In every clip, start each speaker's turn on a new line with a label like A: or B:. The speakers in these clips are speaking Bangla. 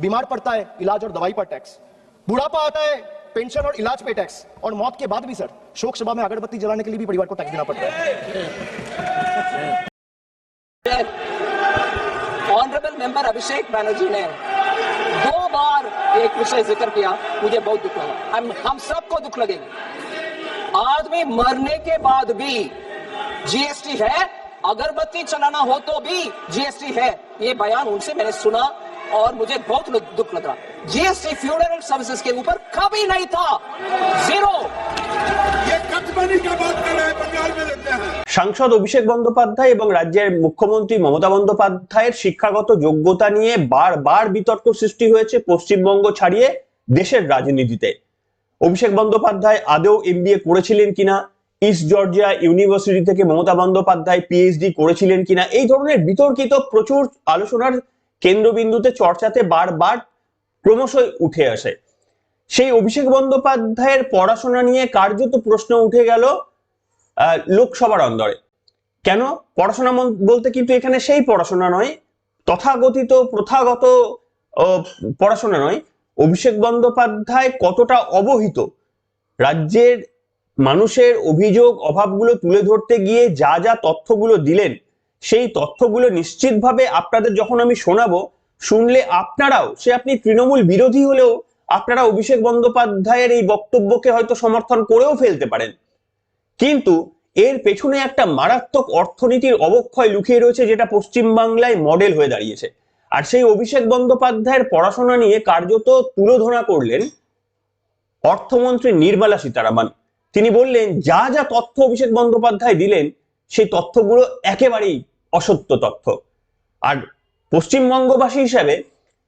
A: बीमार पड़ता है इलाज और दवाई पर टैक्स, बुढ़ापा आता है पेंशन और इलाज पे टैक्स, और मौत के बाद भी सर शोक सभा में अगरबत्ती जलाने के लिए भी परिवार को टैक्स देना पड़ता है।
B: ऑनरेबल मेंबर अभिषेक बैनर्जी ने 2 बार एक विषय जिक्र किया, मुझे बहुत दुख लगा। हम सबको दुख लगेगा। आदमी मरने के बाद भी जीएसटी है, अगरबत्ती चलाना हो तो भी जीएसटी है। ये बयान उनसे मैंने सुना और मुझे बहुत दुख लगा। जीएसटी फ्यूनरल सर्विसेज के ऊपर कभी नहीं था, जीरो।
C: ये कटबनी का बात कर रहे हैं, बंगाल में लेते हैं।
D: সাংসদ অভিষেক বন্দ্যোপাধ্যায় এবং রাজ্যের মুখ্যমন্ত্রী মমতা বন্দ্যোপাধ্যায়ের শিক্ষাগত যোগ্যতা নিয়ে বারবার বিতর্ক সৃষ্টি হয়েছে পশ্চিমবঙ্গ ছাড়িয়ে দেশের রাজনীতিতে। অভিষেক বন্দ্যোপাধ্যায় আদৌ এমবিএ করেছিলেন কিনা, ইস্ট জর্জিয়া ইউনিভার্সিটি থেকে মমতা বন্দ্যোপাধ্যায় পিএইচডি করেছিলেন কিনা, এই ধরনের বিতর্কিত প্রচুর আলোচনার কেন্দ্রবিন্দুতে চর্চাতে বারবার ক্রমশই উঠে আসে। সেই অভিষেক বন্দ্যোপাধ্যায়ের পড়াশোনা নিয়ে কার্যত প্রশ্ন উঠে গেল লোকসভার অন্দরে। কেন? পড়াশোনা বলতে কিন্তু এখানে সেই পড়াশোনা নয়, তথাকথিত প্রথাগত পড়াশোনা নয়। অভিষেক বন্দ্যোপাধ্যায় কতটা অবহিত, রাজ্যের মানুষের অভিযোগ অভাবগুলো তুলে ধরতে গিয়ে যা যা তথ্যগুলো দিলেন, সেই তথ্যগুলো নিশ্চিতভাবে আপনাদের যখন আমি শোনাবো, শুনলে আপনারাও, সে আপনি তৃণমূল বিরোধী হলেও আপনারা অভিষেক বন্দ্যোপাধ্যায়ের এই বক্তব্যকে হয়তো সমর্থন করেও ফেলতে পারেন। কিন্তু এর পেছনে একটা মারাত্মক অর্থনীতির অবক্ষয় লুকিয়ে রয়েছে, যেটা পশ্চিমবাংলায় মডেল হয়ে দাঁড়িয়েছে। আর সেই অভিষেক বন্দ্যোপাধ্যায়ের পড়াশোনা নিয়ে কার্যত তুলোধনা করলেন অর্থমন্ত্রী নির্মলা সীতারামন। তিনি বললেন যা যা তথ্য অভিষেক বন্দ্যোপাধ্যায় দিলেন সেই তথ্যগুলো একেবারেই অসত্য তথ্য। আর পশ্চিমবঙ্গবাসী হিসাবে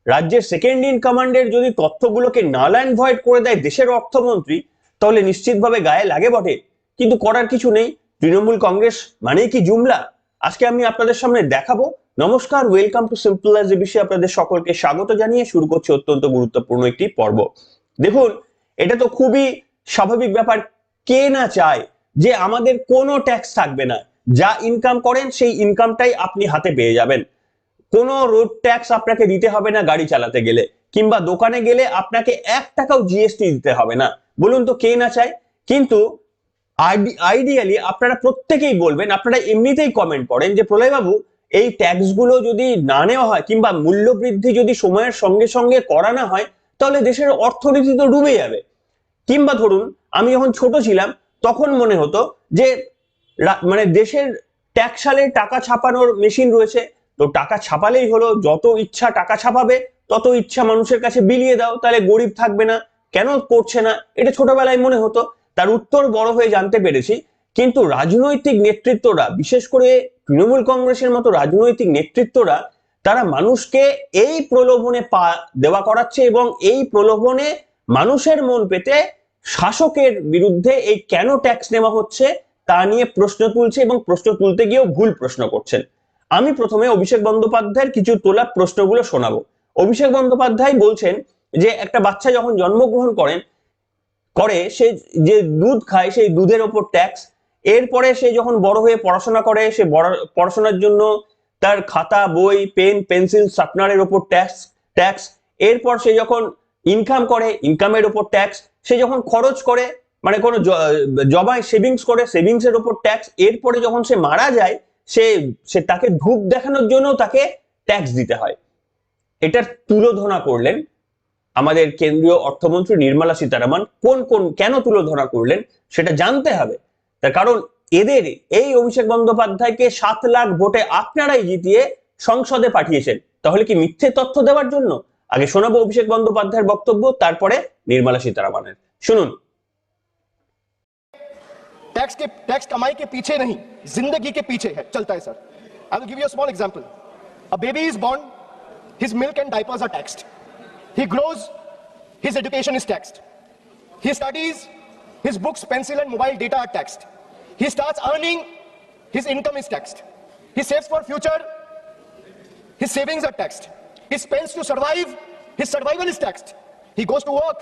D: রাজ্যের সেকেন্ড ইন কমান্ডের যদি তথ্যগুলোকে নাল অ্যান্ড ভয়েড করে দেয় দেশের অর্থমন্ত্রী, তাহলে নিশ্চিতভাবে গায়ে লাগে বটে, কিন্তু করার কিছু নেই। তৃণমূল কংগ্রেস মানেই কি জুমলা? আজকে আমি আপনাদের সামনে দেখাবো। নমস্কার, welcome to simple as ABC. আপনাদের সকলকে স্বাগত জানিয়ে শুরু করছি অত্যন্ত গুরুত্বপূর্ণ একটি পর্ব। দেখুন, এটা তো খুবই স্বাভাবিক ব্যাপার। কে না চায় যে আমাদের কোনো ট্যাক্স থাকবে না, যা ইনকাম করেন সেই ইনকামটাই আপনি হাতে পেয়ে যাবেন। কোনো রোড ট্যাক্স আপনাকে দিতে হবে না গাড়ি চালাতে গেলে, কিংবা দোকানে গেলে আপনাকে 1 টাকাও জিএসটি দিতে হবে না। বলুন তো কে না চায়? কিন্তু আইডিয়ালি আপনারা প্রত্যেকেই বলবেন, আপনারা এমনিতেই কমেন্ট করেন যে প্রলয়বাবু এই ট্যাক্সগুলো যদি না নেওয়া হয় কিংবা মূল্য বৃদ্ধি যদি সময়ের সঙ্গে সঙ্গে করা না হয়, তাহলে দেশের অর্থনীতি তো ডুবে যাবে। কিংবা ধরুন আমি যখন ছোট ছিলাম তখন মনে হতো যে মানে দেশের ট্যাক্সালে টাকা ছাপানোর মেশিন রয়েছে, তো টাকা ছাপালেই হলো, যত ইচ্ছা টাকা ছাপাবে, তত ইচ্ছা মানুষের কাছে বিলিয়ে দাও, তাহলে গরিব থাকবে না। কেন করছে না? এটা ছোটবেলায় মনে হতো। তার উত্তর বড় হয়ে জানতে পেরেছি। কিন্তু রাজনৈতিক নেতৃত্বরা, বিশেষ করে তৃণমূল কংগ্রেসের মতো রাজনৈতিক নেতৃত্বরা, তারা মানুষকে এই প্রলোভনে পা দেওয়া করাচ্ছে এবং এই প্রলোভনে মানুষের মন পেতে শাসকের বিরুদ্ধে এই কেন ট্যাক্স নেওয়া হচ্ছে তা নিয়ে প্রশ্ন তুলছে এবং প্রশ্ন তুলতে গিয়েও ভুল প্রশ্ন করছেন। আমি প্রথমে অভিষেক বন্দ্যোপাধ্যায়ের কিছু তোলা প্রশ্নগুলো শোনাবো। অভিষেক বন্দ্যোপাধ্যায় বলছেন যে একটা বাচ্চা যখন জন্মগ্রহণ করে সে যে দুধ খায় সেই দুধের ওপর ট্যাক্স, এরপরে সে যখন বড় হয়ে পড়াশোনা করে সে পড়াশোনার জন্য তার খাতা, বই, পেন, পেন্সিল, শার্পনারের ওপর ট্যাক্স, এরপর সে যখন ইনকাম করে ইনকামের ওপর ট্যাক্স, সে যখন খরচ করে মানে কোনো জমায় সেভিংস করে সেভিংসের ওপর ট্যাক্স, এরপরে যখন সে মারা যায় সে তাকে ধূপ দেখানোর জন্য তাকে ট্যাক্স দিতে হয়। এটার তুলোধনা করলেন আমাদের কেন্দ্রীয় অর্থমন্ত্রী নির্মলা সীতারামন। কেন তুলোধনা করলেন সেটা জানতে হবে। তার কারণ এদের এই অভিষেক বন্দ্যোপাধ্যায়কে 7 লাখ ভোটে আপনারাই জিতিয়ে সংসদে পাঠিয়েছেন। তাহলে কি মিথ্যে তথ্য দেওয়ার জন্য? আগে শোনাবো অভিষেক বন্দ্যোপাধ্যায়ের বক্তব্য, তারপরে নির্মলা সীতারামনের। শুনুন।
A: टैक्स कमाई के पीछे नहीं, जिंदगी के पीछे है, चलता है sir. I will give you a small example. A baby is born, his milk and diapers are taxed. He grows, his education is taxed. He studies, his books, pencil and mobile data are taxed. He starts earning, his income is taxed. He saves for future, his savings are taxed. He spends to survive, his survival is taxed. He goes to work,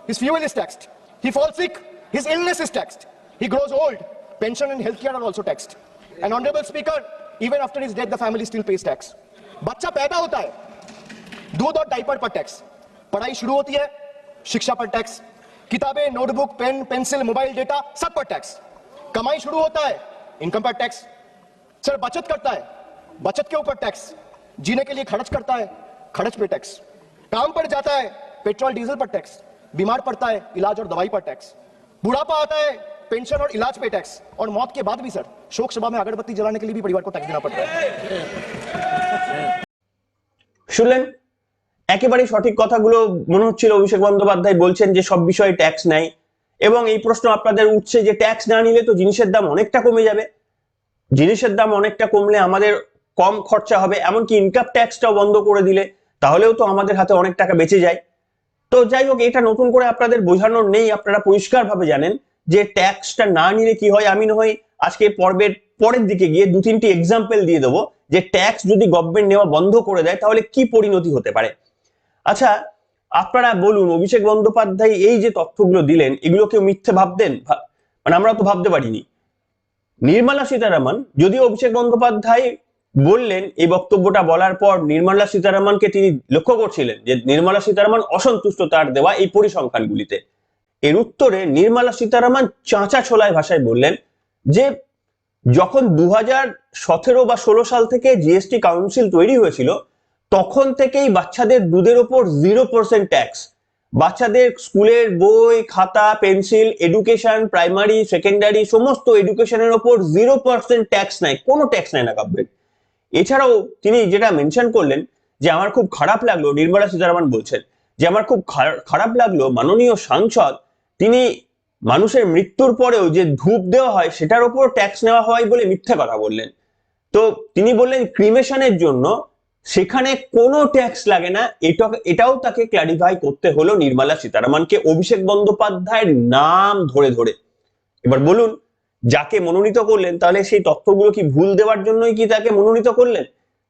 A: his fuel is taxed. He falls sick, his illness is taxed. He grows old, pension and healthcare are also taxed. And honorable speaker, even after his death the family still pays tax. बच्चा पैदा होता है, दूध और डाइपर पर टैक्स, पढ़ाई शुरू होती है शिक्षा पर टैक्स, किताबें, notebook, pen, pencil, mobile data सब पर टैक्स, कमाई शुरू होता है इनकम पर टैक्स, सर बचत करता है बचत के ऊपर टैक्स, जीने के लिए खर्च करता है खर्च पे टैक्स, काम पर जाता है पेट्रोल डीजल पर टैक्स, बीमार पड़ता है इलाज और दवाई पर टैक्स, बुढ़ापा आता है पेंशन और इलाज पे टैक्स, और मौत के बाद भी सर शोक सभा में अगरबत्ती जलाने के लिए भी परिवार को टैक्स देना पड़ता है।
D: শুনলেন একেবারে সঠিক কথাগুলো। মনে হচ্ছিল অভিষেক বন্দ্যোপাধ্যায় বলছেন যে সব বিষয়ে ট্যাক্স নাই, এবং এই প্রশ্ন আপনাদের উঠছে যে ট্যাক্স না নিলে তো জিনিসের দাম অনেকটা কমে যাবে, জিনিসের দাম অনেকটা কমলে আমাদের কম খরচা হবে, এমনকি ইনকাম ট্যাক্সটাও বন্ধ করে দিলে তাহলেও তো আমাদের হাতে অনেক টাকা বেঁচে যায়। তো যাই হোক, এটা নতুন করে আপনাদের বোঝানোর নেই, আপনারা পরিষ্কারভাবে জানেন যে ট্যাক্সটা না নিলে কি হয়। আমি নয় আজকে পরের দিকে গিয়ে 2-3টি এক্সাম্পল দিয়ে দেবো যে ট্যাক্স যদি গভর্নমেন্ট নেওয়া বন্ধ করে দেয় তাহলে কি পরিণতি হতে পারে। আচ্ছা, আপনারা বলুন, অভিষেক বন্দ্যোপাধ্যায় এই যে তথ্যগুলো দিলেন এগুলো কেউ মিথ্যে ভাবতেন? মানে আমরা তো ভাবতে পারিনি। নির্মলা সীতারামন, যদিও অভিষেক বন্দ্যোপাধ্যায় বললেন এই বক্তব্যটা বলার পর নির্মলা সীতারামনকে তিনি লক্ষ্য করছিলেন যে নির্মলা সীতারামন অসন্তুষ্ট তার দেওয়া এই পরিসংখ্যানগুলিতে, এর উত্তরে নির্মলা সীতারামন চাঁচা ছোলায় ভাষায় বললেন যে যখন 2017 বা 16 সাল থেকে জিএসটি কাউন্সিল তৈরি হয়েছিল তখন থেকেই বাচ্চাদের দুধের ওপর 0% ট্যাক্স, বাচ্চাদের স্কুলের বই, খাতা, পেন্সিল, এডুকেশন, প্রাইমারি, সেকেন্ডারি সমস্ত এডুকেশনের ওপর 0% ট্যাক্স নেয়, কোনো ট্যাক্স নেয় না গভর্নমেন্ট। এছাড়াও তিনি যেটা মেনশন করলেন যে আমার খুব খারাপ লাগলো, নির্মলা সীতারামন বলছেন যে আমার খুব খারাপ লাগলো মাননীয় সাংসদ তিনি মানুষের মৃত্যুর পরেও যে ধূপ দেওয়া হয় সেটার উপর ট্যাক্স নেওয়া হয় বলে মিথ্যে কথা বললেন। তো তিনি বললেন ক্রিমেশনের জন্য সেখানে কোনো ট্যাক্স লাগে না, এটাও তাকে ক্লারিফাই করতে হলো নির্মলা সীতারামনকে অভিষেক বন্দ্যোপাধ্যায়ের নাম ধরে ধরে। এবার বলুন, যাকে মনোনীত করলেন তাহলে সেই তথ্যগুলো কি ভুল দেওয়ার জন্যই কি তাকে মনোনীত করলেন?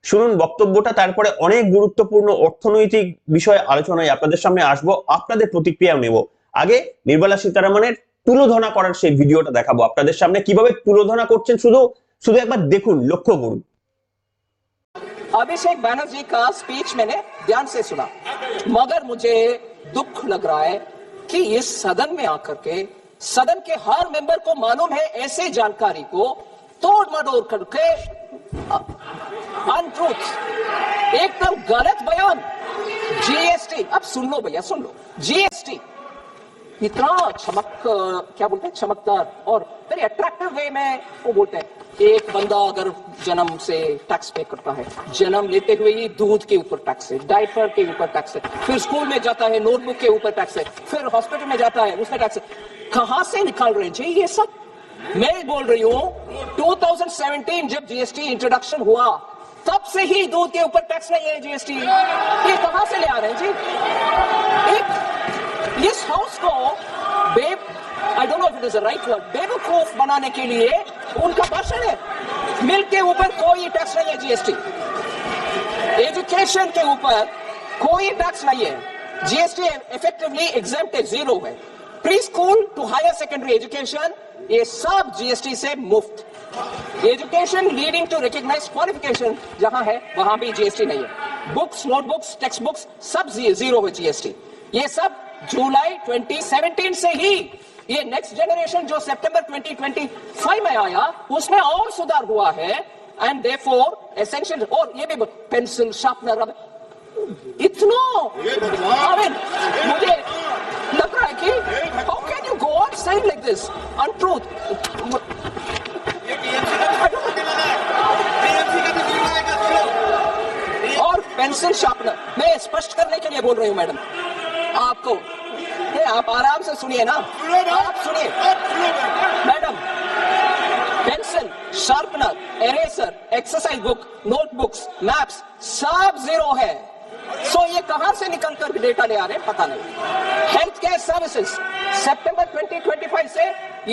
D: শুনুন বক্তব্যটা, তারপরে অনেক গুরুত্বপূর্ণ অর্থনৈতিক বিষয় আলোচনায় আপনাদের সামনে আসবো, আপনাদের প্রতিক্রিয়াও নেব। আগে নির্মলা সীতারামনের তুলোধনা করার সেই ভিডিওটা দেখাবো আপনাদের সামনে, কিভাবে তুলোধনা করছেন শুধু একবার দেখুন, লক্ষ্য করুন।
B: अभिषेक बैनर्जी का स्पीच मैंने ध्यान से सुना, मगर मुझे दुख लग रहा है कि इस सदन में आकर के सदन के हर मेंबर को मालूम है ऐसे जानकारी को तोड़ मरोड़ करके अनट्रूथ, एकदम गलत बयान। जीएसटी, अब सुन लो भैया, सुन लो, जीएसटी इतना क्या बोलते हैं, चमकदार और वेरी अट्रैक्टिव वे में वो बोलते हैं एक बंदा अगर जन्म से टैक्स पे करता है, जन्म लेते हुए ही दूध के ऊपर टैक्स है, डायपर के ऊपर टैक्स है, फिर स्कूल में जाता है नोटबुक के ऊपर टैक्स है, फिर हॉस्पिटल में जाता है उसमें टैक्स है, कहां से निकाल रहे हैं जी ये सब? मैं बोल रही हूं 2017 जब जीएसटी इंट्रोडक्शन हुआ तब से ही दूध के ऊपर टैक्स नहीं है जीएसटी, ये कहां से ले आ रहे हैं जी? इस हाउस को I don't know if it is the right word, बेवकूफ बनाने के लिए उनका भाषण है। मिल्क के ऊपर कोई टैक्स नहीं है जीएसटी, एजुकेशन के ऊपर कोई टैक्स नहीं है, जीएसटी इफेक्टिवली एग्जेम्प्ट है, 0 है। Pre school to higher secondary education ये सब जीएसटी से मुफ्त। Education leading to recognised qualification जहां है वहां भी जीएसटी नहीं है। बुक्स, नोटबुक्स, टेक्स्ट बुक्स सब 0 है जीएसटी। ये सब जुलाई 2017 से ही, ये नेक्स्ट जनरेशन जो सितंबर 2025 में आया उसमें और सुधार हुआ है, एंड देयरफॉर एसेंशियल। और ये भी पेंसिल, शार्पनर, इतना मुझे लग रहा है कि how can you go on saying like this untruth. और पेंसिल, शार्पनर मैं स्पष्ट करने के लिए बोल रही हूं मैडम आपको, आप आराम से सुनिए ना, आप सुनिए madam, pencil, sharpener, eraser, exercise book, notebooks, maps सब 0 है। सो ये कहां से निकल कर डेटा ले आ रहे हैं पता नहीं। हेल्थ केयर सर्विसेज सितंबर 2025 से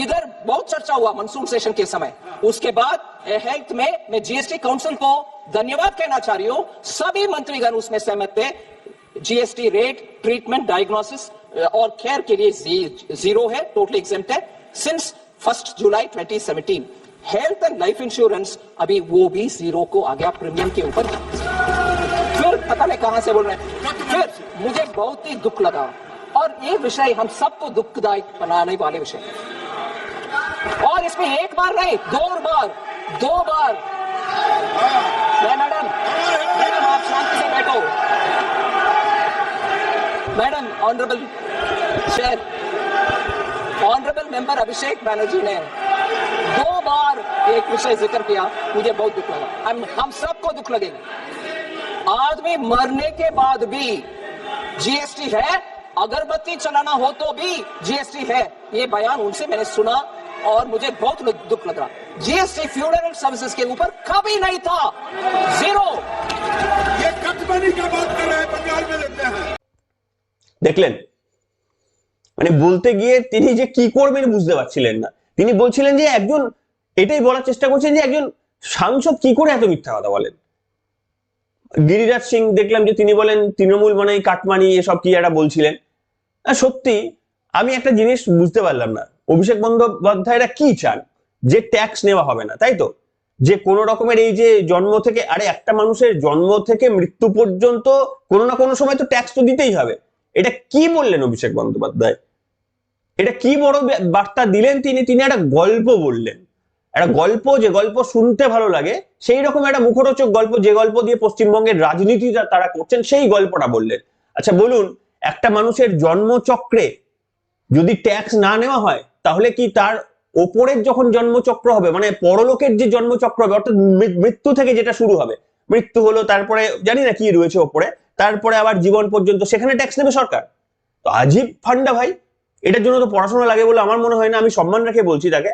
B: इधर बहुत चर्चा हुआ मानसून सेशन के समय, उसके बाद हेल्थ में मैं जीएसटी काउंसिल को धन्यवाद कहना चाह रही हूं, सभी मंत्रीगण उसमें सहमत थे। जीएसटी रेट, ट्रीटमेंट, डायग्नोसिस और केयर के लिए 0 है, टोटली एग्जेम्प्ट है since 1 July 2017। Health and life insurance अभी वो भी 0 को आ गया प्रीमियम के ऊपर। फिर पता नहीं कहां से बोल रहे हैं। फिर मुझे बहुत ही दुख लगा, और ये विषय हम सबको दुखदायक बनाने वाले विषय हैं। और इसमें एक बार नहीं, दो बार मैडम आप शांति से बैठो। Madam, honourable chair, honourable member Abhishek Banerjee ने 2 बार एक विषय जिक्र किया, मुझे बहुत दुख लगा। हम सबको दुख लगेगा। आदमी मरने के बाद भी जीएसटी है, अगरबत्ती चलाना हो तो भी जीएसटी है। ये बयान उनसे मैंने सुना और मुझे बहुत दुख लगा। जीएसटी फ्यूल एंड सर्विसेज के ऊपर कभी नहीं था, 0।
C: ये कटमनी का बात कर रहे हैं, बंगाल में लेते हैं।
D: দেখলেন, মানে বলতে গিয়ে তিনি যে কি করবেন বুঝতে পারছিলেন না। তিনি বলছিলেন যে একজন, এটাই বলার চেষ্টা করছেন যে একজন সাংসদ কি করে এত মিথ্যা কথা বলেন। গিরিরাজ সিং দেখলাম যে তিনি বলেন তৃণমূল মানে কাটমানি, এসব কি একটা বলছিলেন। সত্যি আমি একটা জিনিস বুঝতে পারলাম না, অভিষেক বন্দ্যোপাধ্যায়রা কি চান? যে ট্যাক্স নেওয়া হবে না, তাই তো? যে কোনো রকমের এই যে জন্ম থেকে, আরে একটা মানুষের জন্ম থেকে মৃত্যু পর্যন্ত কোনো না কোনো সময় তো ট্যাক্স তো দিতেই হবে। এটা কি বললেন অভিষেক বন্দ্যোপাধ্যায়? এটা কি বড় বার্তা দিলেন তিনি? তিনি একটা গল্প বললেন, একটা গল্প, যে গল্প শুনতে ভালো লাগে, সেই রকম একটা মুখরোচক গল্প, যে গল্প দিয়ে পশ্চিমবঙ্গের রাজনীতি তারা করছেন, সেই গল্পটা বললেন। আচ্ছা বলুন, একটা মানুষের জন্মচক্রে যদি ট্যাক্স না নেওয়া হয়, তাহলে কি তার ওপরের যখন জন্মচক্র হবে, মানে পরলোকের যে জন্মচক্র হবে, অর্থাৎ মৃত্যু থেকে যেটা শুরু হবে, মৃত্যু হলো, তারপরে জানি না কি রয়েছে ওপরে, তারপরে আবার জীবন পর্যন্ত, সেখানে ট্যাক্স নেবে সরকার? তো আজীব ফান্ডা ভাই। এটার জন্য তো পড়াশোনা লাগে বলে আমার মনে হয় না, আমি সম্মান রেখে বলছি তাকে।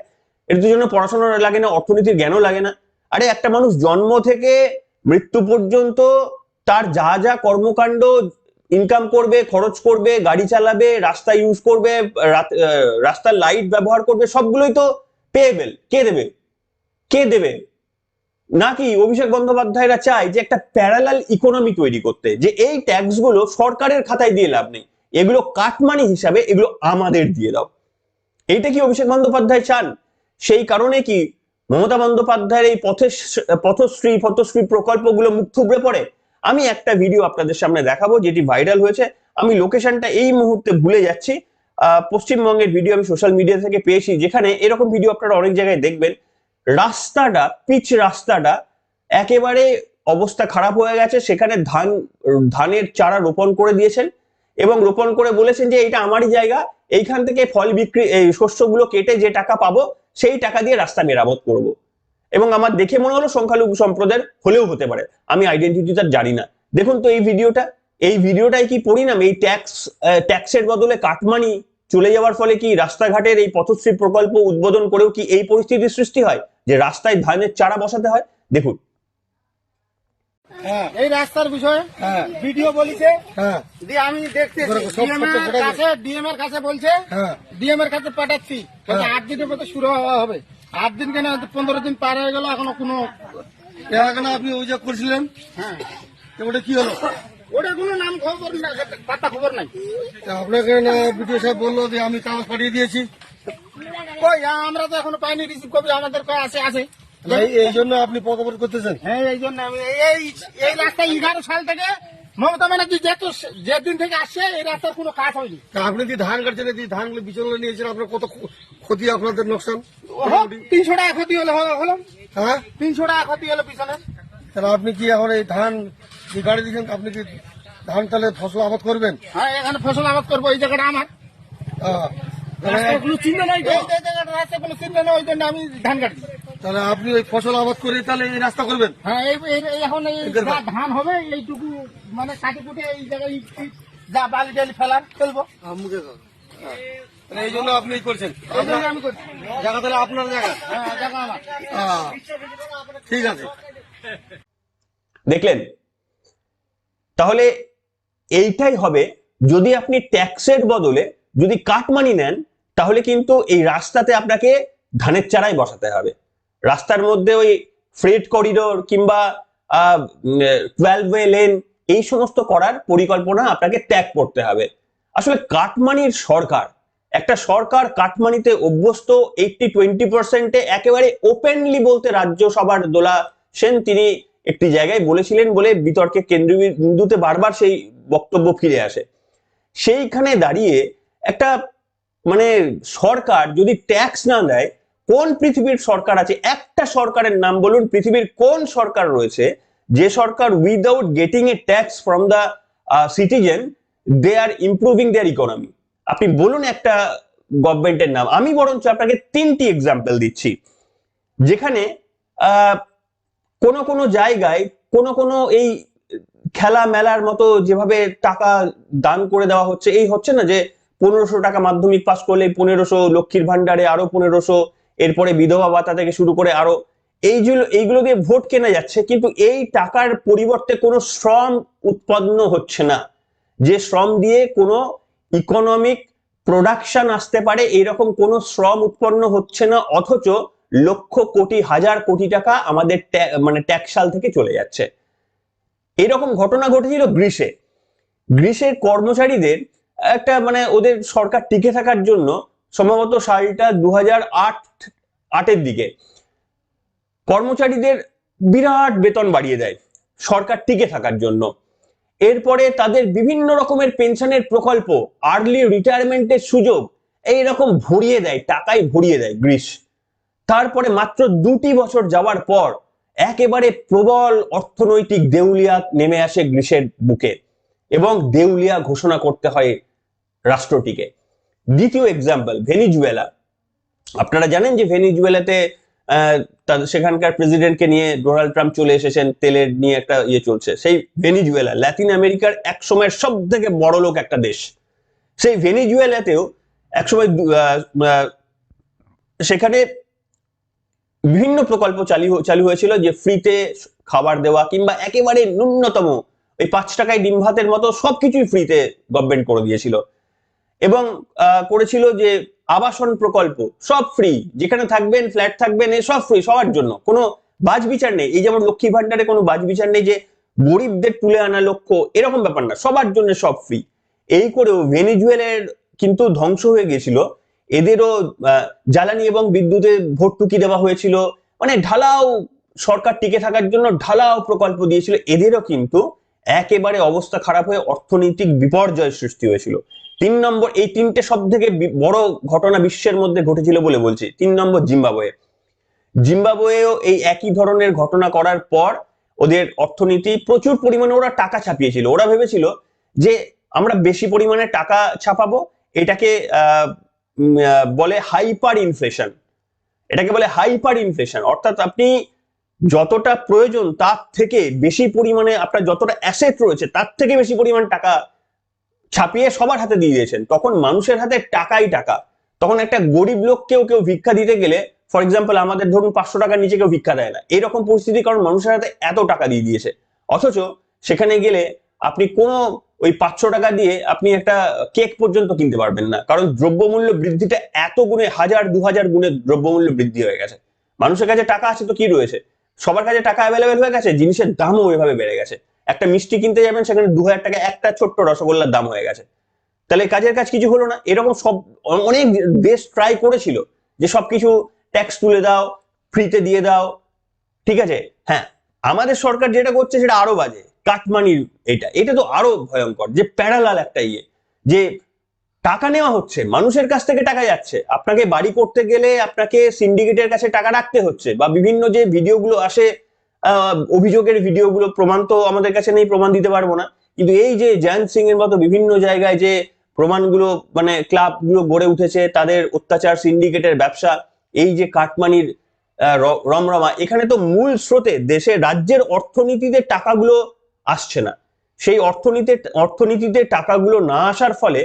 D: এটার জন্য পড়াশোনা লাগে না, অর্থনীতির জ্ঞানও লাগে না। আরে একটা মানুষ জন্ম থেকে মৃত্যু পর্যন্ত তার যা যা কর্মকাণ্ড, ইনকাম করবে, খরচ করবে, গাড়ি চালাবে, রাস্তা ইউজ করবে, রাস্তার লাইট ব্যবহার করবে, সবগুলোই তো পেয়েবেল। কে দেবে? নাকি অভিষেক বন্দ্যোপাধ্যায়রা চায় যে একটা প্যারালাল ইকোনমি তৈরি করতে, যে এই ট্যাক্স গুলো সরকারের খাতায় দিয়ে লাভ নেই, এগুলো কাটমানি হিসাবে এগুলো আমাদের দিয়ে দাও? এইটা কি অভিষেক বন্দ্যোপাধ্যায় চান? সেই কারণে কি মমতা বন্দ্যোপাধ্যায়ের এই পথশ্রী প্রকল্পগুলো মুখ থুবড়ে পড়ে? আমি একটা ভিডিও আপনাদের সামনে দেখাবো যেটি ভাইরাল হয়েছে। আমি লোকেশনটা এই মুহূর্তে ভুলে যাচ্ছি। পশ্চিমবঙ্গের ভিডিও আমি সোশ্যাল মিডিয়া থেকে পেয়েছি, যেখানে এরকম ভিডিও আপনারা অনেক জায়গায় দেখবেন। রাস্তাটা, পিচ রাস্তাটা একেবারে অবস্থা খারাপ হয়ে গেছে। সেখানে ধানের চারা রোপণ করে দিয়েছেন এবং রোপণ করে বলেছেন যে এটা আমারই জায়গা, এইখান থেকে ফল বিক্রি, এই শস্যগুলো কেটে যে টাকা পাবো সেই টাকা দিয়ে রাস্তা মেরামত করব। এবং আমার দেখে মনে হলো সংখ্যালঘু সম্প্রদায়ের হলেও হতে পারে, আমি আইডেন্টিটিটা জানি না। দেখুন তো এই ভিডিওটাই কি পরিণাম? এই ট্যাক্সের বদলে কাটমানি চলে যাওয়ার ফলে কি রাস্তাঘাটের এই পথশ্রী প্রকল্প উদ্বোধন করেও কি এই পরিস্থিতির সৃষ্টি হয় যে রাস্তায় ধানের চারা বসাতে হয়? দেখুন।
E: এই রাস্তার বিষয়ে ভিডিও বলিছে, দিয়ে আমি দেখতেছি ডিএম এর কাছে বলছে, ডিএম এর কাছে পাঠাচ্ছি, 8 দিনের মধ্যে শুরু হবে। 8 দিন কেন, 15 দিন পার হয়ে গেল, এখনো কোনো আপনি অভিযোগ করছিলেন। হ্যাঁ, ওটা কি হলো? ওটা কোনো নাম খবর না, পাতা খবর নাই। আপনাকে বিডিও সাহেব বললো যে আমি কাগজ পাঠিয়ে দিয়েছি। কই, আমরা তো এখনো পাইনি রিসিভ কপি, আমাদের আছে। এই জন্য আপনি পকপট করতেছেন? হ্যাঁ, এই জন্য আমি এই রাস্তা 11 সাল থেকে মমতা ব্যানার্জি যেদিন থেকে আসছে এই রাস্তার কোনো কাজ হয়নি। আপনি কি ধান কাটছেন, ধানগুলো বিচলন নিয়েছেন, আপনার কত ক্ষতি, আপনাদের নোকসান? 300 টাকা ক্ষতি হলো। হ্যাঁ, 300 টাকা ক্ষতি হলো পিছনে। তাহলে আপনি কি এখন এই ধান যে গাড়ি দিচ্ছেন, আপনি কি ধান তাহলে ফসল আবাদ করবেন? হ্যাঁ, এখানে ফসল আবাদ করবো, এই জায়গাটা আমার। কোনো চিন্তা নাই, রাস্তা কোনো চিন্তা নেই, ওই জন্য আমি ধান কাটি। তাহলে আপনি ওই ফসল আবাদ করে তাহলে এই রাস্তা করবেন? হ্যাঁ, এখন এই ধান হবে এইটুকু, মানে কাটি কুটে এই জায়গায় যা বালি টালি ফেলবো। এই জন্য আপনি করছেন? আমি করছি। জায়গা তাহলে আপনার জায়গা? হ্যাঁ, জায়গা আমার। ঠিক আছে।
D: দেখলেন? তাহলে এইটাই হবে, যদি আপনি ট্যাক্সের বদলে যদি কাটমানি নেন, তাহলে কিন্তু এই রাস্তাতে আপনাকে ধানের চারাই বসাতে হবে। রাস্তার মধ্যে ওই ফ্রেট করিডোর কিংবা 12 ওয়ে লেন, এই সমস্ত করার পরিকল্পনা আপনাকে ত্যাগ করতে হবে। আসলে কাটমানির সরকার, একটা সরকার কাটমানিতে অভ্যস্ত। 80-20% একেবারে ওপেনলি বলতে রাজ্যসভার দোলা সেন তিনি একটি জায়গায় বলেছিলেন বলে বিতর্কের কেন্দ্রবিন্দুতে বারবার সেই বক্তব্য ফিরে আসে। সেইখানে দাঁড়িয়ে একটা মানে সরকার যদি ট্যাক্স না দেয়, কোন পৃথিবীর সরকার আছে? একটা সরকারের নাম বলুন, পৃথিবীর কোন সরকার রয়েছে যে সরকার without getting a tax from the citizen they are improving their economy? আপনি বলুন একটা গভর্নমেন্টের নাম। আমি বরঞ্চ আপনাকে 3টি এক্সাম্পল দিচ্ছি যেখানে কোন জায়গায় কোন এই খেলা মেলার মতো যেভাবে টাকা দান করে দেওয়া হচ্ছে, এই হচ্ছে না যে 1500 টাকা মাধ্যমিক পাস করলে 1500, লক্ষ্মীর ভান্ডারে আরো 1500, এরপরে বিধবা ভাতা থেকে শুরু করে আরো এইগুলো দিয়ে ভোট কেনা যাচ্ছে, কিন্তু এই টাকার পরিবর্তে কোনো শ্রম উৎপন্ন হচ্ছে না, যে শ্রম দিয়ে কোনো ইকোনমিক প্রোডাকশন আসতে পারে এইরকম কোনো শ্রম উৎপন্ন হচ্ছে না, অথচ লক্ষ কোটি হাজার কোটি টাকা আমাদের মানে ট্যাক্সাল থেকে চলে যাচ্ছে। এরকম ঘটনা ঘটেছিল গ্রিসের কর্মচারীদের একটা মানে ওদের সরকার টিকে থাকার জন্য সম্ভবত সালটা 2008-এর দিকে কর্মচারীদের বিরাট বেতন বাড়িয়ে দেয় সরকার টিকে থাকার জন্য। এরপরে তাদের বিভিন্ন রকমের পেনশনের প্রকল্প, আর্লি রিটায়ারমেন্টের সুযোগ এইরকম ভরিয়ে দেয়, টাকায় ভরিয়ে দেয় গ্রিস। তারপরে মাত্র 2টি বছর যাওয়ার পর একেবারে প্রবল অর্থনৈতিক দেউলিয়া নেমে আসে গ্রিসের বুকে এবং দেউলিয়া ঘোষণা করতে হয় রাষ্ট্রটিকে। দ্বিতীয় এক্সাম্পল ভেনিজুয়েলা। আপনারা জানেন যে ভেনিজুয়েলাতে সেখানকার প্রেসিডেন্টকে নিয়ে ডোনাল্ড ট্রাম্প চলে এসেছেন, তেলের নিয়ে একটা চলছে। সেই ভেনিজুয়েলা লাতিন আমেরিকার এক সময়ের সব থেকে বড় লোক একটা দেশ। সেই ভেনিজুয়েলাতেও একসময় সেখানে বিভিন্ন প্রকল্প চালু হয়েছিল, যে ফ্রিতে খাবার দেওয়া কিংবা একেবারে ন্যূনতম ওই 5 টাকায় ডিম ভাতের মতো সবকিছুই ফ্রিতে গভর্নমেন্ট করে দিয়েছিল। এবং করেছিল যে আবাসন প্রকল্প সব ফ্রি, যেখানে থাকবেন ফ্ল্যাট থাকবেন সব ফ্রি, সবার জন্য কোনো বাজ বিচার নেই। এই যেমন লক্ষ্মী ভান্ডারে কোনো বাজ বিচার নেই যে গরিবদের তুলে আনা লক্ষ্য, এরকম ব্যাপার না, সবার জন্য সব ফ্রি। এই করেও ভেনিজুয়েলার কিন্তু ধ্বংস হয়ে গেছিল। এদেরও জ্বালানি এবং বিদ্যুতে ভর্তুকি দেওয়া হয়েছিল, মানে ঢালাও সরকার টিকে থাকার জন্য ঢালাও প্রকল্প দিয়েছিল। এদেরও কিন্তু একেবারে অবস্থা খারাপ হয়ে অর্থনৈতিক বিপর্যয় সৃষ্টি হয়েছিল। 3 নম্বর, এই 3টে সব থেকে বড় ঘটনা বিশ্বের মধ্যে ঘটেছিল বলে বলছি। 3 নম্বর জিম্বাবুয়েও এই একই ধরনের ঘটনা করার পর ওদের অর্থনীতি প্রচুর পরিমাণে ওরা টাকা ছাপিয়েছিল। ওরা ভেবেছিল যে আমরা বেশি পরিমাণে টাকা ছাপাবো, এটাকে বলে হাইপার ইনফ্লেশন। অর্থাৎ আপনি যতটা প্রয়োজন তার থেকে বেশি পরিমাণে, আপনার যতটা অ্যাসেট রয়েছে তার থেকে বেশি পরিমাণ টাকা ছাপিয়ে সবার হাতে দিয়ে দিয়েছেন। তখন মানুষের হাতে টাকাই টাকা। তখন একটা গরিব লোককেও কেউ ভিক্ষা দিতে গেলে, ফর এক্সাম্পল আমাদের ধরুন 500 টাকার নিচে কেউ ভিক্ষা দেয় না, এরকম পরিস্থিতি, কারণ মানুষের হাতে এত টাকা দিয়ে দিয়েছে। অথচ সেখানে গেলে আপনি কোনো ওই 500 টাকা দিয়ে আপনি একটা কেক পর্যন্ত কিনতে পারবেন না, কারণ দ্রব্যমূল্য বৃদ্ধিটা এত গুণে 1000-2000 গুণে দ্রব্যমূল্য বৃদ্ধি হয়ে গেছে। মানুষের কাছে টাকা আছে তো কি রয়েছে, সবার কাছে টাকা অ্যাভেলেবেল হয়ে গেছে, জিনিসের দামও ওইভাবে বেড়ে গেছে। একটা মিষ্টি কিনতে যাবেন সেখানে 2000 টাকা একটা ছোট্ট রসগোল্লার দাম হয়ে গেছে। তাহলে কাজের কাজ কিছু হলো না। এরকম সব অনেক দেশ ট্রাই করেছিল যে সবকিছু ট্যাক্স তুলে দাও, ফ্রিতে দিয়ে দাও, ঠিক আছে। হ্যাঁ, আমাদের সরকার যেটা করছে সেটা আরো বাজে। কাটমানির এটা তো আরো ভয়ঙ্কর, যে প্যারালাল একটা যে টাকা নেওয়া হচ্ছে, মানুষের কাছ থেকে টাকা যাচ্ছে। আপনাকে বাড়ি করতে গেলে আপনাকে সিন্ডিকেটের কাছে টাকা রাখতে হচ্ছে, বা বিভিন্ন যে ভিডিওগুলো আসে, অভিযোগের ভিডিওগুলো, প্রমাণ তো আমাদের কাছে নেই, প্রমাণ দিতে পারবো না, কিন্তু এই যে জয়ন্ত সিং এর মতো বিভিন্ন জায়গায় যে প্রমাণগুলো, মানে ক্লাবগুলো গড়ে উঠেছে, তাদের অত্যাচার, সিন্ডিকেটের ব্যবসা, এই যে কাটমানির রমরমা, এখানে তো মূল স্রোতে দেশের রাজ্যের অর্থনীতিতে টাকাগুলো আসছে না। সেই অর্থনীতিতে টাকাগুলো না আসার ফলে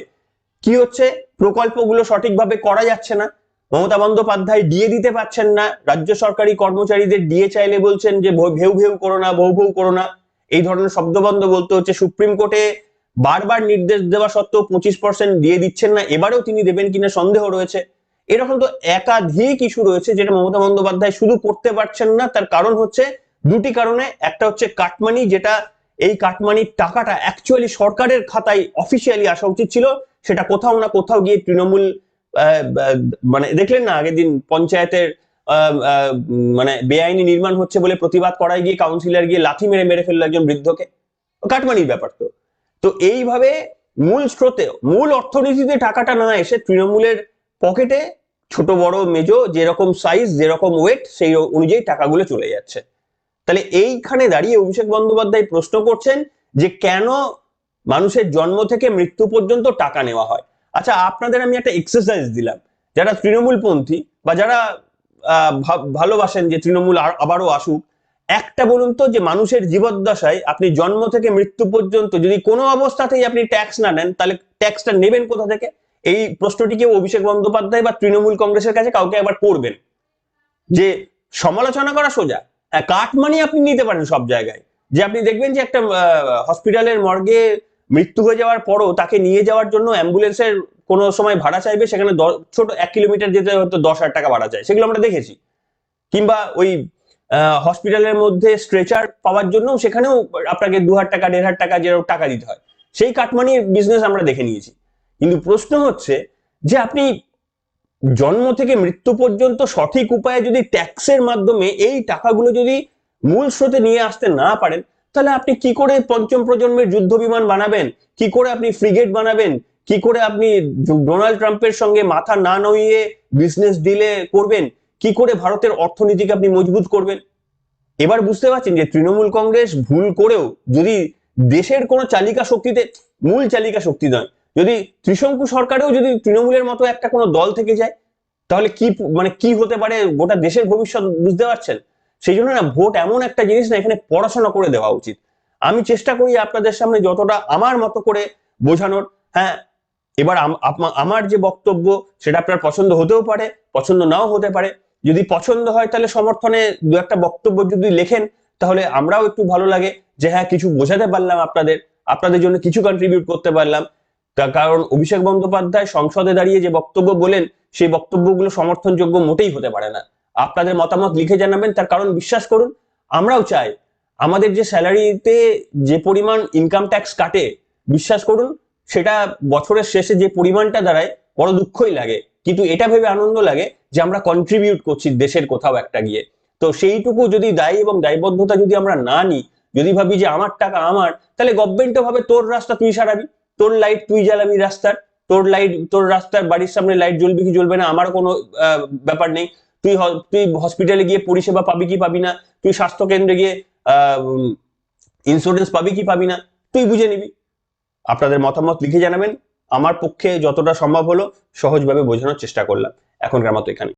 D: কি হচ্ছে, প্রকল্পগুলো সঠিকভাবে করা যাচ্ছে না। মমতা বন্দ্যোপাধ্যায় ডিএ দিতে পারছেন না, রাজ্য সরকারি কর্মচারীদের ডিএ চাইলে বলছেন যে ভেউ ভেউ করো না, ভৌ ভৌ করো না, এই ধরনের শব্দবন্ধ বলতে হচ্ছে। সুপ্রিম কোর্টে বারবার নির্দেশ দেওয়া সত্ত্বেও 25% ডিএ দিচ্ছেন না, এবারেও তিনি দেবেন কিনা সন্দেহ রয়েছে। এরকম তো একাধিক ইস্যু রয়েছে যেটা মমতা বন্দ্যোপাধ্যায় শুধু করতে পারছেন না। তার কারণ হচ্ছে 2টি কারণে। একটা হচ্ছে কাটমানি, যেটা এই কাটমানির টাকাটা অ্যাকচুয়ালি সরকারের খাতায় অফিসিয়ালি আসা উচিত ছিল, সেটা কোথাও না কোথাও গিয়ে তৃণমূল, মানে দেখলেন না আগের দিন পঞ্চায়েতের মানে বেআইনি নির্মাণ হচ্ছে বলে প্রতিবাদ করায় গিয়ে কাউন্সিলর গিয়ে লাথি মেরে ফেললো একজন বৃদ্ধকে, কাটমানির ব্যাপার। তো এইভাবে মূল স্রোতে, মূল অর্থনীতিতে টাকাটা না এসে তৃণমূলের পকেটে ছোট বড় মেজো যেরকম সাইজ যেরকম ওয়েট সেই অনুযায়ী টাকাগুলো চলে যাচ্ছে। তাহলে এইখানে দাঁড়িয়ে অভিষেক বন্দ্যোপাধ্যায় প্রশ্ন করছেন যে কেন মানুষের জন্ম থেকে মৃত্যু পর্যন্ত টাকা নেওয়া হয়। আচ্ছা, আপনাদের আমি একটা এক্সারসাইজ দিলাম, যারা তৃণমূলপন্থী বা যারা ভালোবাসেন যে তৃণমূল আবারও আসুক, একটা বলুন তো যে মানুষের জীবদ্দশায় আপনি জন্ম থেকে মৃত্যু পর্যন্ত যদি কোনো অবস্থাতেই আপনি ট্যাক্স না নেন, তাহলে ট্যাক্সটা নেবেন কোথা থেকে? এই প্রশ্নটিকে অভিষেক বন্দ্যোপাধ্যায় বা তৃণমূল কংগ্রেসের কাছে কাউকে একবার করবেন। যে সমালোচনা করা সোজা, কাটমানি আপনি নিতে পারেন সব জায়গায়। যে আপনি দেখবেন যে একটা হসপিটালের মর্গে মৃত্যু হয়ে যাওয়ার পরও তাকে নিয়ে যাওয়ার জন্য অ্যাম্বুলেন্সের কোনো সময় ভাড়া চাইবে, সেখানে ছোট 1 কিলোমিটার যেতে হয়তো 10,000 টাকা ভাড়া চাই, সেগুলো আমরা দেখেছি। কিংবা ওই হসপিটালের মধ্যে স্ট্রেচার পাওয়ার জন্য সেখানেও আপনাকে 2,000 টাকা 1,500 টাকা যেরকম টাকা দিতে হয়, সেই কাটমানির বিজনেস আমরা দেখে নিয়েছি। কিন্তু প্রশ্ন হচ্ছে যে আপনি জন্ম থেকে মৃত্যু পর্যন্ত সঠিক উপায়ে যদি ট্যাক্সের মাধ্যমে এই টাকাগুলো যদি মূল স্রোতে নিয়ে আসতে না পারেন, তাহলে আপনি কি করে পঞ্চম প্রজন্মের যুদ্ধ বিমান বানাবেন, কি করে আপনি ফ্রিগেট বানাবেন, কি করে আপনি ডোনাল্ড ট্রাম্পের সঙ্গে মাথা না নইয়ে বিজনেস ডিলে করবেন, কি করে ভারতের অর্থনীতিকে আপনি মজবুত করবেন? এবার বুঝতে পারছেন যে তৃণমূল কংগ্রেস ভুল করেও যদি দেশের কোনো চালিকা শক্তিতে, মূল চালিকা শক্তি নয়, যদি ত্রিশঙ্কু সরকারেও যদি তৃণমূলের মতো একটা কোনো দল থেকে যায়, তাহলে কি হতে পারে গোটা দেশের ভবিষ্যৎ বুঝতে পারছেন? সেই জন্য না, ভোট এমন একটা জিনিস না, এখানে পড়াশোনা করে দেওয়া উচিত। আমি চেষ্টা করি আপনাদের সামনে যতটা আমার মতো করে বোঝানোর। হ্যাঁ, এবার আমার যে বক্তব্য সেটা আপনার পছন্দ হতেও পারে, পছন্দ নাও হতে পারে। যদি পছন্দ হয় তাহলে সমর্থনে দু একটা বক্তব্য যদি লেখেন, তাহলে আমরাও একটু ভালো লাগে যে হ্যাঁ, কিছু বোঝাতে পারলাম আপনাদের জন্য কিছু কন্ট্রিবিউট করতে পারলাম। তার কারণ অভিষেক বন্দ্যোপাধ্যায় সংসদে দাঁড়িয়ে যে বক্তব্য বলেন, সেই বক্তব্যগুলো সমর্থনযোগ্য মোটেই হতে পারে না। আপনাদের মতামত লিখে জানাবেন। তার কারণ বিশ্বাস করুন, আমরাও চাই আমাদের যে স্যালারিতে যে পরিমাণ ইনকাম ট্যাক্স কাটে, বিশ্বাস করুন সেটা বছরের শেষে যে পরিমাণটা দাঁড়ায় বড় দুঃখই লাগে, কিন্তু এটা ভেবে আনন্দ লাগে যে আমরা কন্ট্রিবিউট করছি দেশের কোথাও একটা গিয়ে। তো সেইটুকু যদি দায়ী এবং দায়বদ্ধতা যদি আমরা না নিই, যদি ভাবি যে আমার টাকা আমার, তাহলে গভর্নমেন্টও ভাবে তোর রাস্তা তুই সারাবি, তোর লাইট তুই জ্বালাবি রাস্তার, তোর রাস্তার বাড়ির সামনে লাইট জ্বলবে কি জ্বলবে না আমার কোনো ব্যাপার নেই। তুই হসপিটালে গিয়ে পরিষেবা পাবি কি পাবি না, তুই স্বাস্থ্য কেন্দ্রে গিয়ে ইন্স্যুরেন্স পাবি কি পাবি না, তুই বুঝে নিবি। আপনাদের মতামত লিখে জানাবেন। আমার পক্ষে যতটা সম্ভব হলো সহজভাবে বোঝানোর চেষ্টা করলাম। এখনকার মতো এখানে।